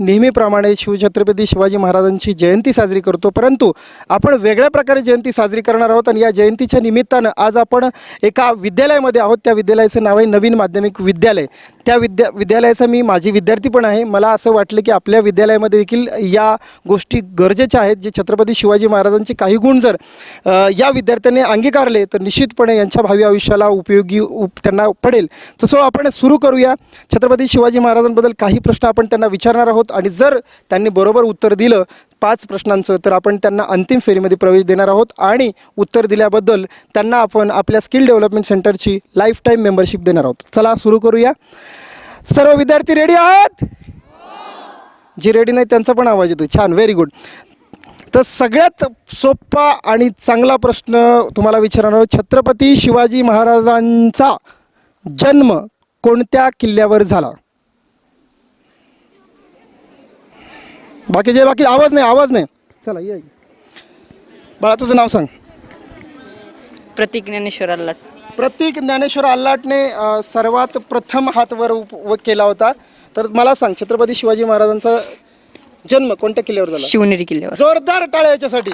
नेहमीप्रमाणे शिवछत्रपती शिवाजी महाराजांची जयंती साजरी करतो, परंतु आपण वेगळ्या प्रकारे जयंती साजरी करणार आहोत. आणि या जयंतीच्या निमित्तानं आज आपण एका विद्यालयामध्ये आहोत. त्या विद्यालयाचं नाव आहे नवीन माध्यमिक विद्यालय. त्या विद्यालयाचा मी माझी विद्यार्थी पण आहे. मला असं वाटलं की आपल्या विद्यालयामध्ये देखील या गोष्टी गरजेच्या आहेत. जे छत्रपती शिवाजी महाराजांचे काही गुण जर या विद्यार्थ्यांनी अंगीकारले तर निश्चितपणे यांच्या भावी आयुष्याला उपयोगी त्यांना पडेल. तसं आपण सुरू करूया. छत्रपती शिवाजी महाराजांबद्दल काही प्रश्न आपण त्यांना विचारणार आहोत आणि जर त्यांनी बरोबर उत्तर दिलं 5 प्रश्नांचं तर आपण त्यांना अंतिम फेरीमध्ये प्रवेश देणार आहोत. आणि उत्तर दिल्याबद्दल त्यांना आपण आपल्या स्किल डेव्हलपमेंट सेंटरची लाईफ टाईम मेंबरशिप देणार आहोत. चला सुरू करूया. सर्व विद्यार्थी रेडी आहात? जी रेडी नाही त्यांचा पण आवाज येतो. छान, व्हेरी गुड. तर सगळ्यात सोपा आणि चांगला प्रश्न तुम्हाला विचारणार आहोत. छत्रपती शिवाजी महाराजांचा जन्म कोणत्या किल्ल्यावर झाला? बाकी आवाज नाही. चला ये बाळा, तुझं नाव सांग. प्रतीक ज्ञानेश्वर अल्लाट. प्रतीक ज्ञानेश्वर अल्लाटने सर्वात प्रथम हात वर केला होता. तर मला सांग, छत्रपती शिवाजी महाराजांचा जन्म कोणत्या किल्ल्यावर झाला? शिवनेरी किल्ल्यावर. जोरदार टाळ्या याच्यासाठी.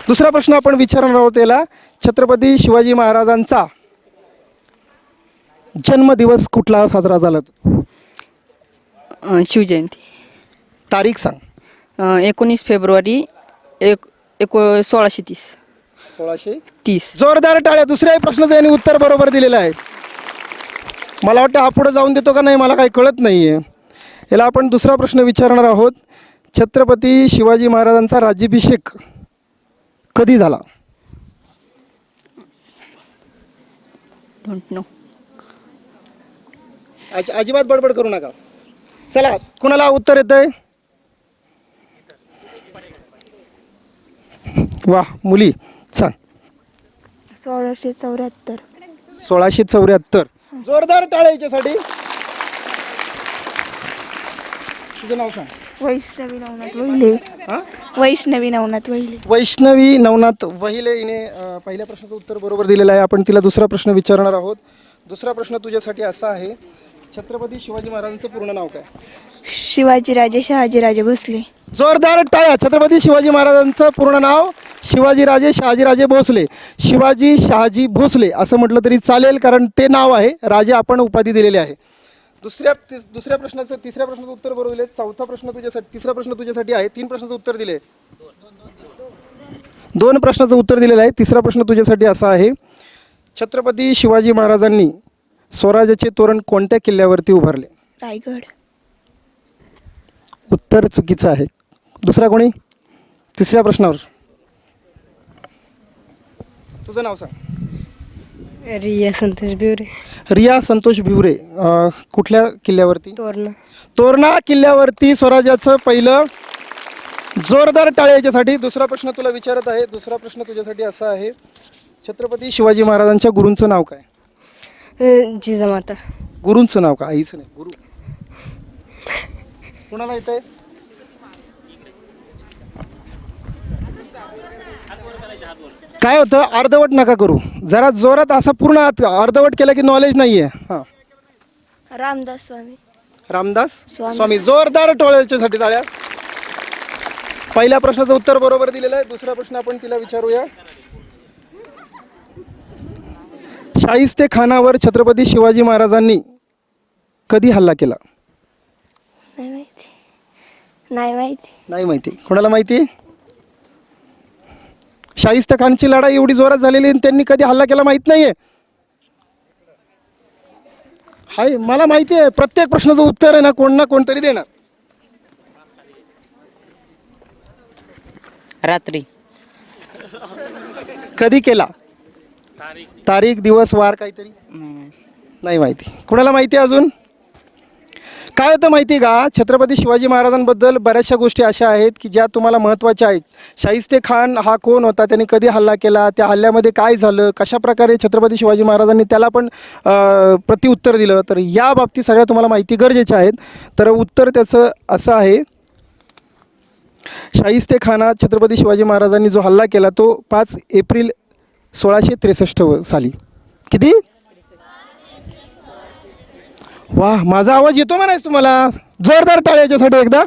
दुसरा प्रश्न आपण विचारणार आहोत याला. छत्रपती शिवाजी महाराजांचा जन्मदिवस कुठला साजरा झाला? शिवजयंती. तारीख सांग. 19 फेब्रुवारी 1630. 1630. जोरदार टाळ्या. दुसऱ्याही प्रश्नाचं यांनी उत्तर बरोबर दिलेलं आहे. मला वाटतं हा पुढे जाऊन देतो का नाही मला काही कळत नाही आहे. याला आपण दुसरा प्रश्न विचारणार आहोत. छत्रपती शिवाजी महाराजांचा राज्याभिषेक कधी झाला? Don't know. अजिबात बडबड करू नका. चला, कुणाला उत्तर येतंय? वा, मुली सांग. 1674. 1674. जोरदार टाळ्या याच्यासाठी. तुझं नाव सांग. वैष्णवी नवनाथ वहिले. वैष्णवी नवनाथ वहिले. वैष्णवी नवनाथ वहिले हिने पहिल्या प्रश्नाचं उत्तर बरोबर दिलेलं आहे. आपण तिला दुसरा प्रश्न विचारणार आहोत. दुसरा प्रश्न तुझ्यासाठी असा आहे. छत्रपती शिवाजी महाराजांचं पूर्ण नाव काय? शिवाजीराजे शहाजीराजे भोसले. जोरदार टाळ्या. छत्रपती शिवाजी महाराजांचं पूर्ण नाव शिवाजीराजे शहाजीराजे भोसले. शिवाजी शहाजी भोसले असं म्हटलं तरी चालेल, कारण ते नाव आहे. राजे आपण उपाधी दिलेली आहे. तिसऱ्या प्रश्नाचं उत्तर बरोबर दिले. तिसरा प्रश्न तुझ्यासाठी आहे. 3 प्रश्नाचं उत्तर दिले. 2 प्रश्नाचं उत्तर दिलेलं आहे. तिसरा प्रश्न तुझ्यासाठी असा आहे. छत्रपती शिवाजी महाराजांनी स्वराज्याचे तोरण कोणत्या किल्ल्यावरती उभारले? रायगड. उत्तर चुकीचं आहे. दुसरा कोणी? तिसऱ्या प्रश्नावर तुझं नाव सांग. रिया संतोष बिवरे. रिया संतोष भिवरे. कुठल्या किल्ल्यावरती? तोरणा किल्ल्यावरती स्वराज्याचं पहिलं. जोरदार टाळ्या याच्यासाठी. दुसरा प्रश्न तुला विचारत आहे. दुसरा प्रश्न तुझ्यासाठी असा आहे. छत्रपती शिवाजी महाराजांच्या गुरूंचं नाव काय? जिजामाता. गुरूंचं नाव का? आईचं नाही, गुरु. कुणाला येतंय? काय होतं, अर्धवट नका करू. जरा जोरात असा पूर्ण अर्धवट केलं की नॉलेज नाही आहे. हां, रामदास स्वामी. रामदास स्वामी. जोरदार टोळ्याच्यासाठी टाळ्या. पहिल्या प्रश्नाचं उत्तर बरोबर दिलेलं आहे. दुसरा प्रश्न आपण तिला विचारूया. शाहिस्ते खानावर छत्रपती शिवाजी महाराजांनी कधी हल्ला केला? नाही माहिती. कोणाला माहिती? शाहिस्ते खानची लढाई एवढी जोरात झालेली आणि त्यांनी कधी हल्ला केला माहित नाहीये? हाय, मला माहिती आहे. प्रत्येक प्रश्नाचं उत्तर आहे ना कोणतरी देणार. रात्री. कधी केला? तारीख, दिवस, वार काहीतरी नाही माहिती. कुणाला माहिती आहे अजून? काय होतं माहिती आहे का? छत्रपती शिवाजी महाराजांबद्दल बऱ्याचशा गोष्टी अशा आहेत की ज्या तुम्हाला महत्त्वाच्या आहेत. शाहिस्ते खान हा कोण होता? त्याने कधी हल्ला केला? त्या हल्ल्यामध्ये काय झालं? कशाप्रकारे छत्रपती शिवाजी महाराजांनी त्याला पण प्रत्युत्तर दिलं? तर या बाबतीत सगळ्या तुम्हाला माहिती गरजेच्या आहेत. तर उत्तर त्याचं असं आहे. शाहिस्ते खानात छत्रपती शिवाजी महाराजांनी जो हल्ला केला तो 5 एप्रिल 1663 साली. किती? वा, माझा आवाज येतो म्हणायचं तुम्हाला? जोरदार टाळ्या याच्यासाठी एकदा.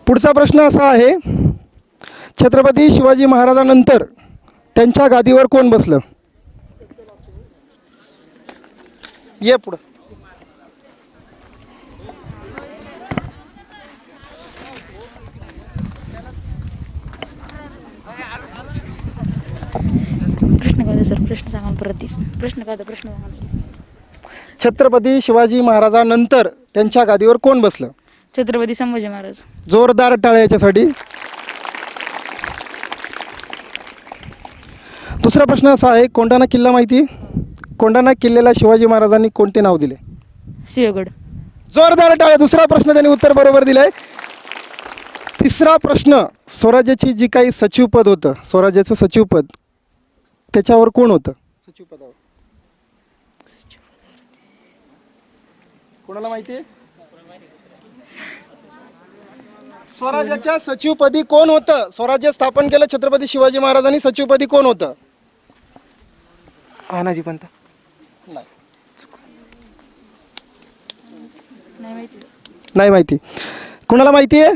पुढचा प्रश्न असा आहे, छत्रपती शिवाजी महाराजांनंतर त्यांच्या गादीवर कोण बसलं? ये पुढं. प्रश्न काय सर? प्रश्न सांगा परत. प्रश्न काय प्रश्न सांगा. छत्रपती शिवाजी महाराजांनंतर त्यांच्या गादीवर कोण बसलं? छत्रपती संभाजी महाराज. जोरदार टाळ्या याच्यासाठी. दुसरा प्रश्न असा आहे, कोंढाणा किल्ला माहिती आहे? कोंढाणा किल्ल्याला शिवाजी महाराजांनी कोणते नाव दिले? सिंहगड. जोरदार टाळ्या. दुसरा प्रश्न त्यांनी उत्तर बरोबर दिलंय. तिसरा प्रश्न, स्वराज्याची जी काही सचिवपद होतं, स्वराज्याचं सचिवपद, त्याच्यावर कोण होतं? सचिवपदावर कोणाला माहिती आहे? स्वराज्याच्या सचिवपदी कोण होतं? स्वराज्य स्थापन केलं छत्रपती शिवाजी महाराजांनी, सचिवपदी कोण होतं? तानाजी पंत. नाही, नाही माहिती. नाही माहिती. कोणाला माहिती आहे?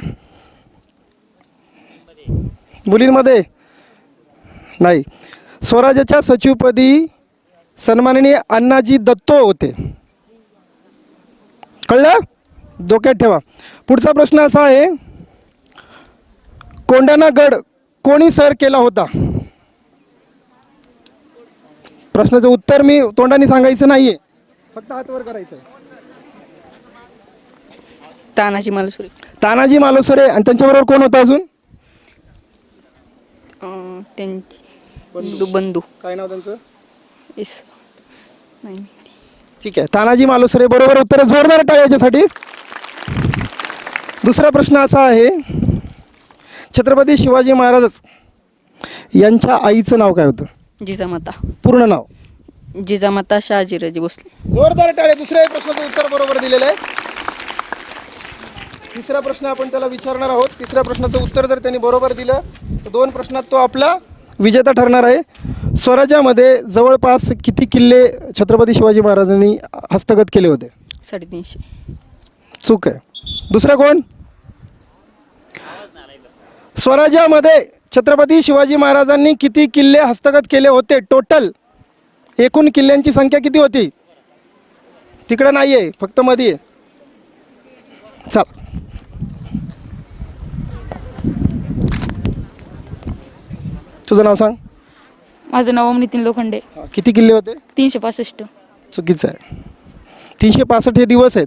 मुलींमध्ये नाही. स्वराज्याच्या सचिवपदी सन्माननीय अण्णाजी दत्तो होते. कळलं? डोक्यात ठेवा. पुढचा प्रश्न असा आहे, कोंढाणा गड कोणी सर केला होता? प्रश्नाचं उत्तर मी तोंडाने सांगायचं नाहीये, फक्त हात वर करायचं आहे. तानाजी मालुसरे. तानाजी मालुसरे. आणि त्यांच्याबरोबर कोण होतं अजून? त्यांची बंधू. काय नाव त्यांचं? येस. नाही. ठीक आहे, तानाजी मालुसरे बरोबर उत्तर. जोरदार टाळ्या याच्यासाठी. दुसरा प्रश्न असा आहे, छत्रपती शिवाजी महाराज यांच्या आईचं नाव काय होतं? जिजामाता. पूर्ण नाव? जिजामाता शहाजीराजे भोसले. जोरदार टाळ्या. दुसऱ्या प्रश्नाचं उत्तर बरोबर दिलेलं आहे. तिसरा प्रश्न आपण त्याला विचारणार आहोत. तिसऱ्या प्रश्नाचं उत्तर जर त्यांनी बरोबर दिलं तर 2 प्रश्नात तो आपला विजेता ठरणार आहे. स्वराज्यामध्ये जवळपास किती किल्ले छत्रपती शिवाजी महाराजांनी हस्तगत केले होते? 350. चूक आहे. दुसरं कोण? स्वराज्यामध्ये छत्रपती शिवाजी महाराजांनी किती किल्ले हस्तगत केले होते? टोटल एकूण किल्ल्यांची संख्या किती होती? तिकडं नाही आहे, फक्त मध्ये आहे. चल, तुझं नाव सांग. माझं नाव नितीन लोखंडे. किती किल्ले होते? 365. चुकीचं आहे. 365 हे दिवस आहेत.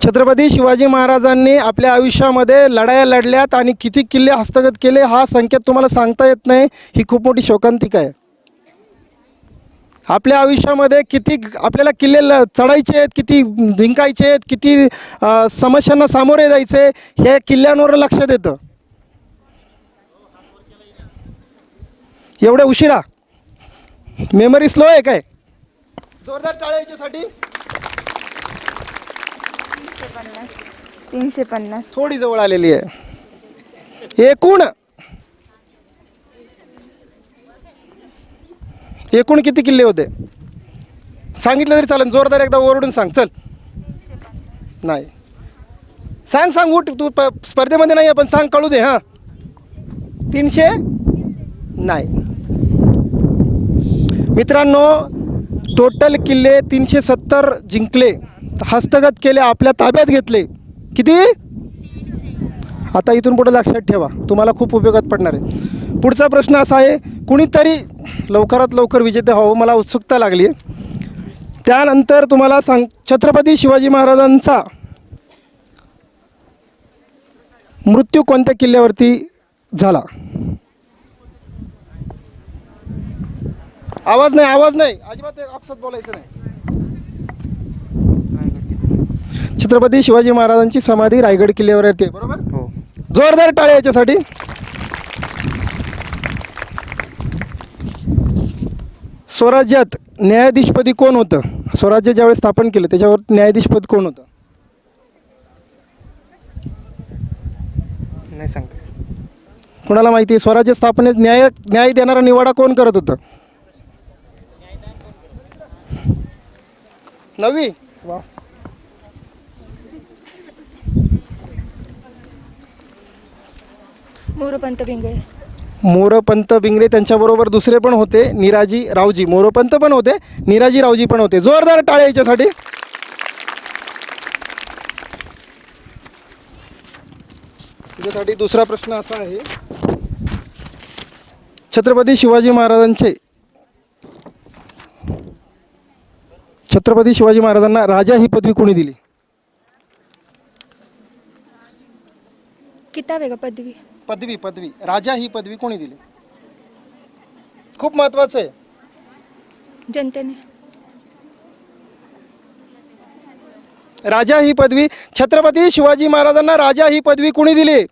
छत्रपती शिवाजी महाराजांनी आपल्या आयुष्यामध्ये लढाया लढल्यात आणि किती किल्ले हस्तगत केले हा संख्या तुम्हाला सांगता येत नाही. ही खूप मोठी शोकांतिका आहे. आपल्या आयुष्यामध्ये किती आपल्याला किल्ले चढायचे आहेत, किती जिंकायचे आहेत, किती समस्यांना सामोरे जायचे, हे किल्ल्यांवर लक्षात येतं. एवढ्या उशिरा मेमरी स्लो आहे काय? जोरदार टाळ्या याच्यासाठी. 350. थोडी जवळ आलेली आहे. एकूण किती किल्ले होते? सांगितलं तरी चालेल, जोरदार एकदा ओरडून सांग. चल. नाही, सांग उठ. तू स्पर्धेमध्ये नाही आहे पण सांग, कळू दे. हां, 300 नाही. मित्रांनो, टोटल किल्ले 370 जिंकले, हस्तगत केले, आपल्या ताब्यात घेतले. किती? आता इथून पुढे लक्षात ठेवा, तुम्हाला खूप उपयोगात पडणार आहे. पुढचा प्रश्न असा आहे, कुणीतरी लवकरात लवकर विजेते व्हावं, मला उत्सुकता लागली आहे. त्यानंतर तुम्हाला छत्रपती शिवाजी महाराजांचा मृत्यू कोणत्या किल्ल्यावरती झाला? आवाज नाही, अजिबात आपसात बोलायचं नाही. छत्रपती शिवाजी महाराजांची समाधी रायगड किल्ल्यावरती आहे, बरोबर? हो. जोरदार टाळ्या याच्यासाठी. स्वराज्यात न्यायाधीशपदी कोण होतं? स्वराज्य ज्यावेळेस स्थापन केलं त्याच्यावर न्यायाधीशपद कोण होतं? नाही सांगता. कोणाला माहिती आहे स्वराज्य स्थापनेत न्याय देणारा निवाडा कोण करत होतं? 9वी. वा. मोरोपंत भिंगळे. मोरपंत बिंगरे, त्यांच्याबरोबर दुसरे पण होते, निराजी रावजी. मोरपंत पण होते, निराजी रावजी पण होते. जोरदार टाळ्या याच्यासाठी. तुझ्यासाठी दुसरा प्रश्न असा आहे, छत्रपती शिवाजी महाराजांना राजा ही पदवी कोणी दिली? किताब आहे का पदवी? पदवी राजा ही पदवी कोणी दिली? खूप महत्वाचं आहे. जनतेने. राजा ही पदवी, छत्रपती शिवाजी महाराजांना राजा ही पदवी कोणी दिली?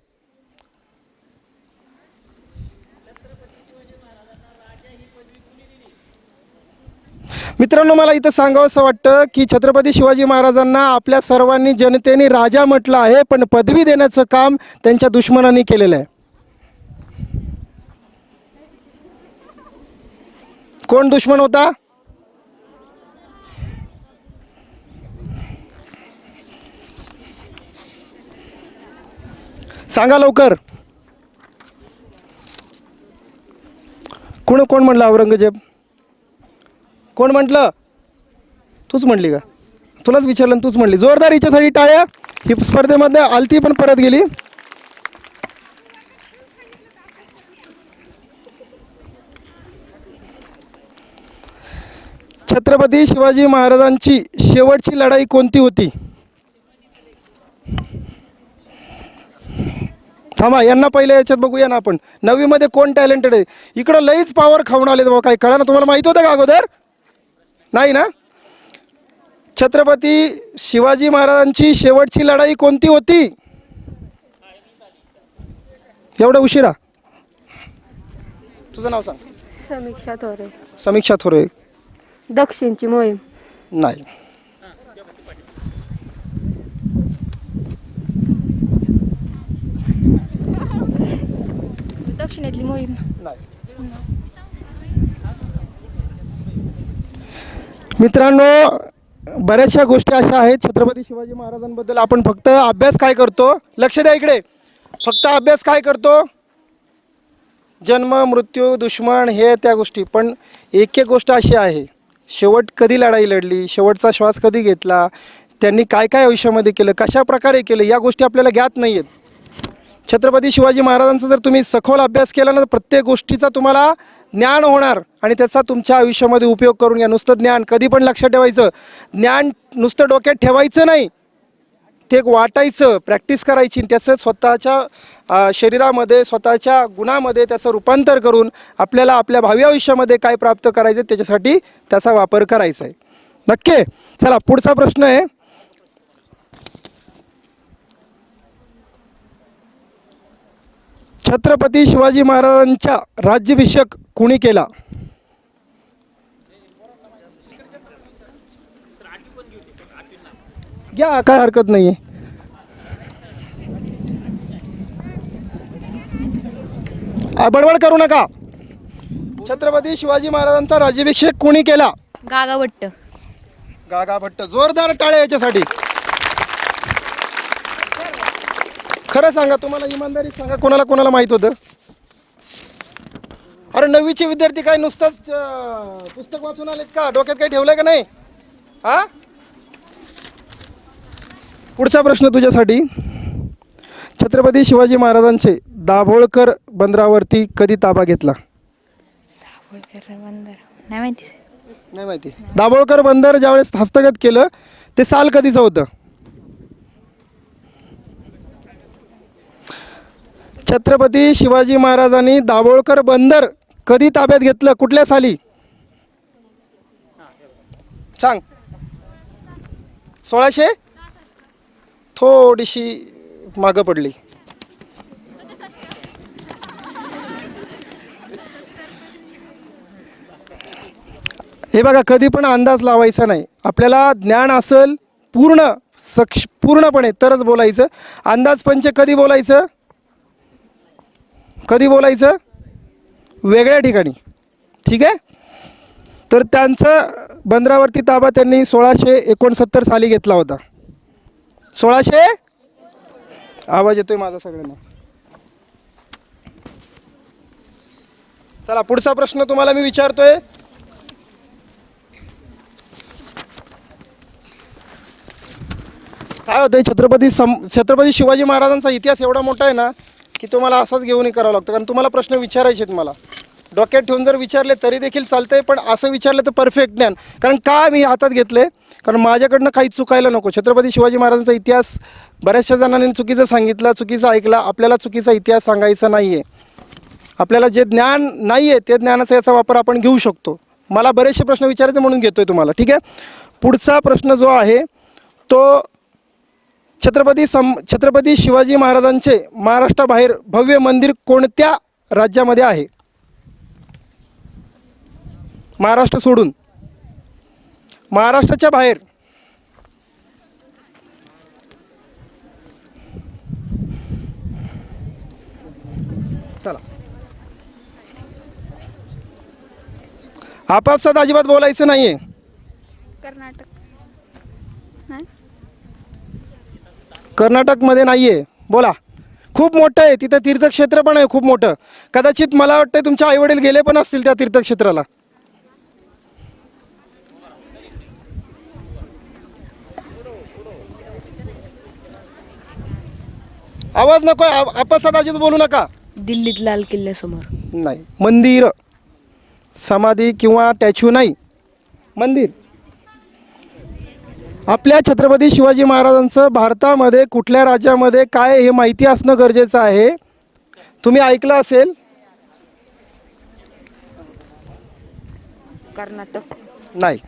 मित्रांनो, मला इथं सांगावं असं वाटतं की छत्रपती शिवाजी महाराजांना आपल्या सर्वांनी जनतेने राजा म्हटलं आहे, पण पदवी देण्याचं काम त्यांच्या दुश्मनांनी केलेलं आहे. कोण दुश्मन होता? सांगा लवकर. कोण म्हटलं औरंगजेब? कोण म्हटलं? तूच म्हणली का? तुलाच विचारलं आणि तूच म्हणली. जोरदार हिच्यासाठी टाळ्या. ही स्पर्धेमध्ये आलती पण परत गेली. छत्रपती शिवाजी महाराजांची शेवटची लढाई कोणती होती? थांबा, यांना पहिले याच्यात बघूया ना आपण. 9वी मध्ये कोण टॅलेंटेड आहे? इकडं लईच पॉवर खाऊन आले बाबा. काय कळा ना तुम्हाला? माहित होतं का अगोदर? नाही ना? छत्रपती शिवाजी महाराजांची शेवटची लढाई कोणती होती? एवढं उशिरा? तुझं नाव सांग. समीक्षा थोरे. समीक्षा थोरे. दक्षिणची मोहीम. नाही. दक्षिणेतली मोहीम. नाही. मित्रांनो, बऱ्याचशा गोष्टी अशा आहेत छत्रपती शिवाजी महाराजांबद्दल आपण फक्त अभ्यास काय करतो? लक्ष द्या इकडे. फक्त अभ्यास काय करतो? जन्म, मृत्यू, दुश्मन, हे त्या गोष्टी. पण एक गोष्ट अशी आहे, शेवट कधी लढाई लढली, शेवटचा श्वास कधी घेतला, त्यांनी काय काय आयुष्यामध्ये केलं, कशा प्रकारे केलं, या गोष्टी आपल्याला ज्ञात नाही आहेत. छत्रपती शिवाजी महाराजांचा जर तुम्ही सखोल अभ्यास केला ना, तर प्रत्येक गोष्टीचा तुम्हाला ज्ञान होणार आणि त्याचा तुमच्या आयुष्यामध्ये उपयोग करून घ्या. नुसतं ज्ञान कधी पण लक्षात ठेवायचं. ज्ञान नुसतं डोक्यात ठेवायचं नाही, ते एक वाटायचं, प्रॅक्टिस करायची, त्याचं स्वतःच्या शरीरामध्ये, स्वतःच्या गुणामध्ये त्याचं रूपांतर करून आपल्याला आपल्या भावी आयुष्यामध्ये काय प्राप्त करायचं त्याच्यासाठी त्याचा वापर करायचा आहे. नक्की. चला, पुढचा प्रश्न आहे, छत्रपती शिवाजी महाराजांचा राज्याभिषेक कुणी केला? घ्या, काय हरकत नाही आहे. बडबड करू नका. छत्रपती शिवाजी महाराजांचा राज्याभिषेक कुणी केला? गागा भट्ट. गागा भट्ट. जोरदार टाळ्या याच्यासाठी. खरं सांगा, तुम्हाला इमानदारी सांगा, कोणाला माहित होतं? अरे 9वीचे विद्यार्थी काय नुसतंच पुस्तक वाचून आलेत का? डोक्यात काही ठेवलंय का नाही? हा, पुढचा प्रश्न तुझ्यासाठी. छत्रपती शिवाजी महाराजांचे दाभोळकर बंदरावरती कधी ताबा घेतला? नाही माहिती. दाभोळकर बंदर ज्यावेळेस हस्तगत केलं ते साल कधीचं होतं? छत्रपती शिवाजी महाराजांनी दाभोळकर बंदर कधी ताब्यात घेतलं? कुठल्या साली? सांग. 1600? थोडीशी मागं पडली. हे बघा, कधी पण अंदाज लावायचा नाही. आपल्याला ज्ञान असेल पूर्णपणे तरच बोलायचं. अंदाजपंच कधी बोलायचं? कधी बोलायचं? वेगळ्या ठिकाणी. ठीक आहे. तर त्यांचं बंदरावरती ताबा त्यांनी 1669 साली घेतला होता. 1600. आवाज येतोय माझा सगळ्यांना? चला पुढचा प्रश्न तुम्हाला मी विचारतोय. काय होतंय, छत्रपती शिवाजी महाराजांचा इतिहास एवढा मोठा आहे ना की तुम्हाला असाच घेऊनही करावं लागतं, कारण तुम्हाला प्रश्न विचारायचे आहेत. मला डोक्यात ठेवून जर विचारले तरी देखील चालतंय, पण असं विचारलं तर परफेक्ट ज्ञान. कारण का मी हातात घेतले, कारण माझ्याकडनं काहीच चुकायला नको. छत्रपती शिवाजी महाराजांचा इतिहास बऱ्याचशा जणांनी चुकीचं सांगितलं, चुकीचं ऐकला. आपल्याला चुकीचा इतिहास सांगायचा नाही आहे. आपल्याला जे ज्ञान नाही आहे ते ज्ञानाचा याचा वापर आपण घेऊ शकतो. मला बरेचसे प्रश्न विचारायचे म्हणून घेतोय तुम्हाला. ठीक आहे. पुढचा प्रश्न जो आहे तो छत्रपती शिवाजी महाराजांचे महाराष्ट्राबाहेर भव्य मंदिर कोणत्या राज्यामध्ये आहे? महाराष्ट्र सोडून, महाराष्ट्राच्या बाहेर. चला, आपापसात अजिबात बोलायचं नाहीये. कर्नाटक. कर्नाटकमध्ये नाही आहे. बोला. खूप मोठं आहे तिथं, तीर्थक्षेत्र पण आहे खूप मोठं. कदाचित मला वाटतं तुमचे आईवडील गेले पण असतील त्या तीर्थक्षेत्राला. आवाज नको, आपसात अजिबात बोलू नका. दिल्लीत लाल किल्ल्यासमोर. नाही, मंदिर, समाधी किंवा स्टॅच्यू नाही, मंदिर. आपल्या छत्रपती शिवाजी महाराजांचं भारतामध्ये कुठल्या राज्यामध्ये काय हे माहिती असणं गरजेचं आहे. तुम्ही ऐकलं असेल. कर्नाटक. नाही.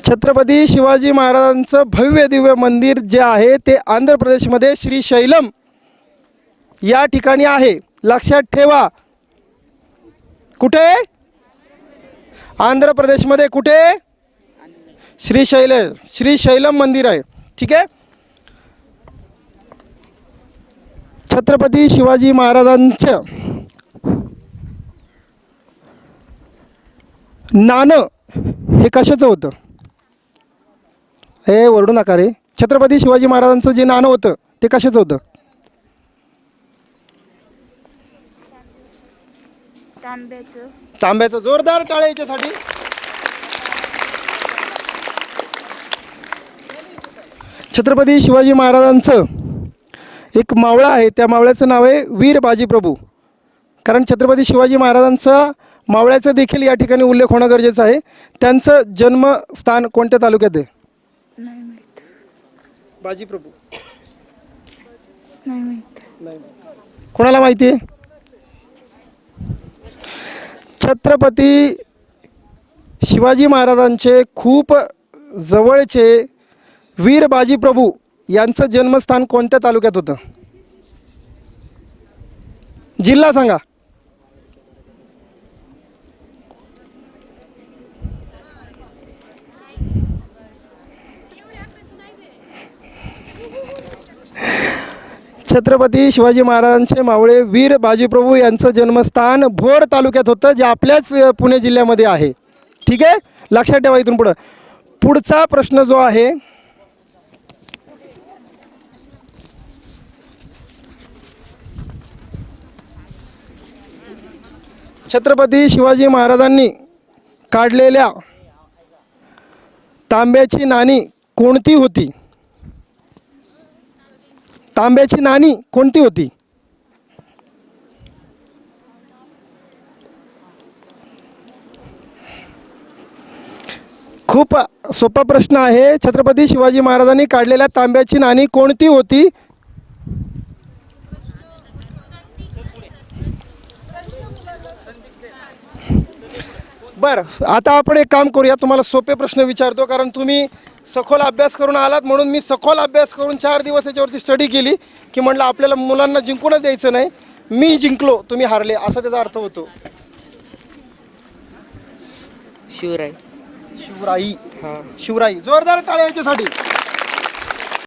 छत्रपती शिवाजी महाराजांचं भव्य दिव्य मंदिर जे आहे ते आंध्र प्रदेशमध्ये श्रीशैलम या ठिकाणी आहे. लक्षात ठेवा. कुठे? आंध्र प्रदेशमध्ये. कुठे? श्रीशैलम मंदिर आहे. ठीक आहे. छत्रपती शिवाजी महाराजांचं नाणं हे कशाचं होतं? हे ओरडू नका रे. छत्रपती शिवाजी महाराजांचं जे नाणं होतं ते कशाचं होतं? तांब्याचं. तांब्याचं. जोरदार टाळ्या याच्यासाठी. छत्रपती शिवाजी महाराजांचं एक मावळा आहे, त्या मावळ्याचं नाव आहे वीर बाजीप्रभू. कारण छत्रपती शिवाजी महाराजांचा मावळ्याचा देखील या ठिकाणी उल्लेख होणं गरजेचं आहे. त्यांचं जन्मस्थान कोणत्या तालुक्यात आहे? नाही माहीत. बाजीप्रभू नाही माहीत. नाही. कोणाला माहिती आहे? छत्रपती शिवाजी महाराजांचे खूप जवळचे वीर बाजीप्रभू यांचं जन्मस्थान कोणत्या तालुक्यात होतं? जिल्हा सांगा. छत्रपती शिवाजी महाराजांचे मावळे वीर बाजीप्रभू यांचं जन्मस्थान भोर तालुक्यात होतं, जे आपल्याच पुणे जिल्ह्यामध्ये आहे. ठीक आहे. लक्षात ठेवा. इथून पुढचा प्रश्न जो आहे छत्रपती शिवाजी महाराजांनी काढलेल्या तांब्याची नाणी कोणती होती? तांब्याची नाणी कोणती होती? खूप सोपा प्रश्न आहे. छत्रपती शिवाजी महाराजांनी काढलेल्या तांब्याची नाणी कोणती होती? बरं, आता आपण एक काम करूया. तुम्हाला सोपे प्रश्न विचारतो, कारण तुम्ही सखोल अभ्यास करून आलात. म्हणून मी सखोल अभ्यास करून 4 दिवस याच्यावरती स्टडी केली की म्हटलं आपल्याला मुलांना जिंकूनच द्यायचं नाही. मी जिंकलो, तुम्ही हारले, असा त्याचा अर्थ होतो. शिवराई. शिवराई. शिवराई. जोरदार टाळ्या याच्यासाठी.